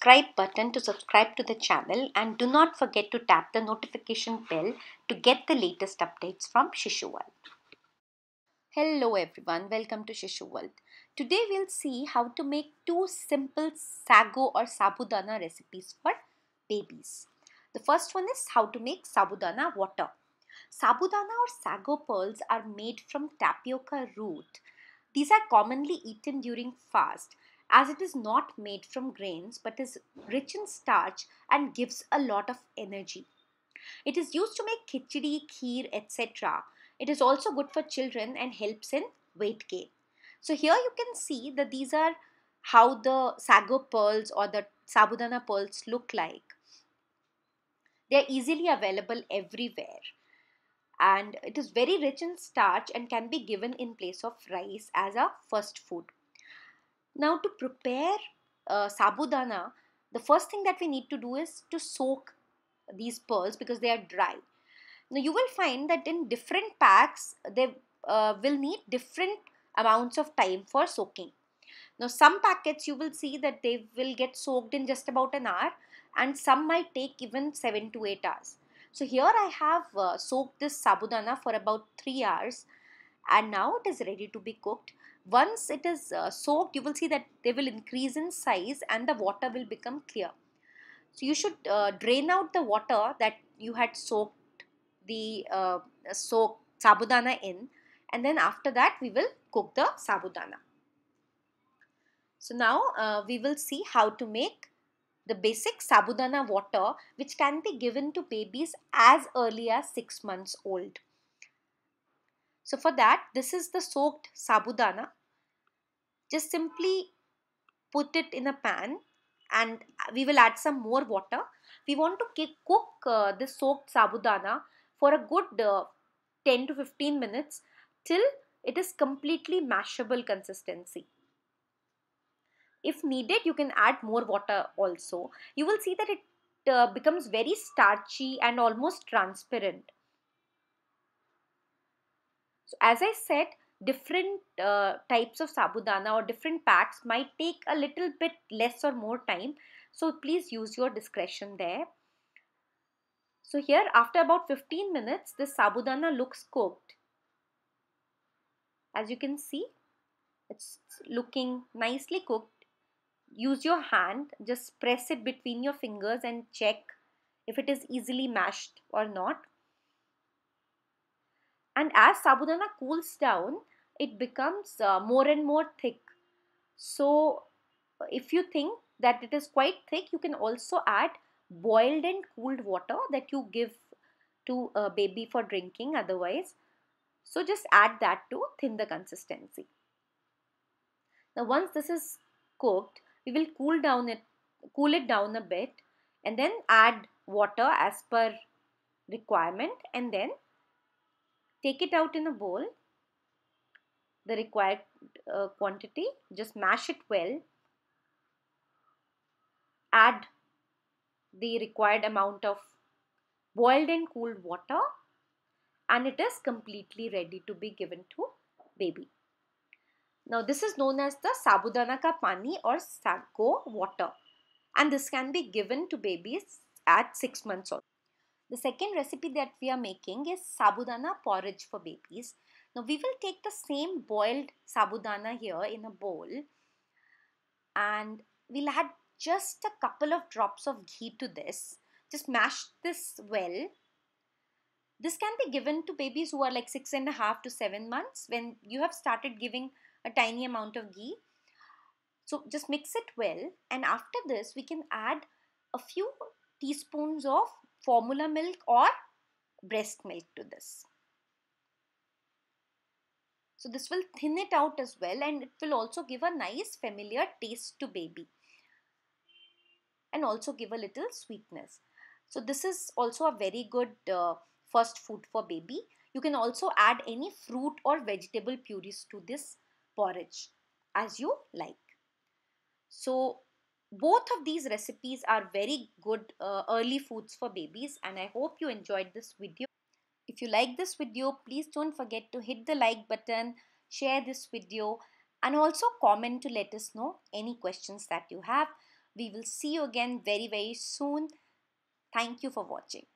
subscribe button to subscribe to the channel, and do not forget to tap the notification bell to get the latest updates from Shishu World. Hello everyone, welcome to Shishu World. Today we'll see how to make two simple sago or sabudana recipes for babies. The first one is how to make sabudana water. Sabudana or sago pearls are made from tapioca root. These are commonly eaten during fast as it is not made from grains but is rich in starch and gives a lot of energy. It is used to make khichdi, kheer, etc. It is also good for children and helps in weight gain. So here you can see that these are how the sago pearls or the sabudana pearls look like. They are easily available everywhere, and it is very rich in starch and can be given in place of rice as a first food. Now to prepare sabudana, the first thing that we need to do is to soak these pearls because they are dry. Now you will find that in different packs they will need different amounts of time for soaking. Now some packets you will see that they will get soaked in just about an hour, and some might take even 7 to 8 hours. So here I have soaked this sabudana for about 3 hours, and now it is ready to be cooked. Once it is soaked, you will see that they will increase in size and the water will become clear. So you should drain out the water that you had soaked the soaked sabudana in, and then after that we will cook the sabudana. So now we will see how to make the basic sabudana water, which can be given to babies as early as 6 months old. So for that, this is the soaked sabudana. Just simply put it in a pan and we will add some more water. We want to cook this soaked sabudana for a good 10 to 15 minutes till it is completely mashable consistency. If needed, you can add more water also. You will see that it becomes very starchy and almost transparent. So as I said, different types of sabudana or different packs might take a little bit less or more time. So please use your discretion there. So here after about 15 minutes, this sabudana looks cooked. As you can see, it's looking nicely cooked. Use your hand, just press it between your fingers and check if it is easily mashed or not. And as sabudana cools down, it becomes more and more thick. So if you think that it is quite thick, you can also add boiled and cooled water that you give to a baby for drinking otherwise. So just add that to thin the consistency. Now once this is cooked, we will cool it down a bit, and then add water as per requirement, and then take it out in a bowl, the required quantity, just mash it well, add the required amount of boiled and cooled water, and it is completely ready to be given to baby. Now this is known as the sabudana ka pani or sago water, and this can be given to babies at 6 months old. The second recipe that we are making is sabudana porridge for babies. Now we will take the same boiled sabudana here in a bowl, and we'll add just a couple of drops of ghee to this. Just mash this well. This can be given to babies who are like 6.5 to 7 months when you have started giving a tiny amount of ghee. So just mix it well, and after this we can add a few teaspoons of formula milk or breast milk to this. So this will thin it out as well, and it will also give a nice familiar taste to baby and also give a little sweetness. So this is also a very good first food for baby. You can also add any fruit or vegetable purees to this porridge as you like. So both of these recipes are very good early foods for babies, and I hope you enjoyed this video. If you like this video, please don't forget to hit the like button, share this video, and also comment to let us know any questions that you have. We will see you again very, very soon. Thank you for watching.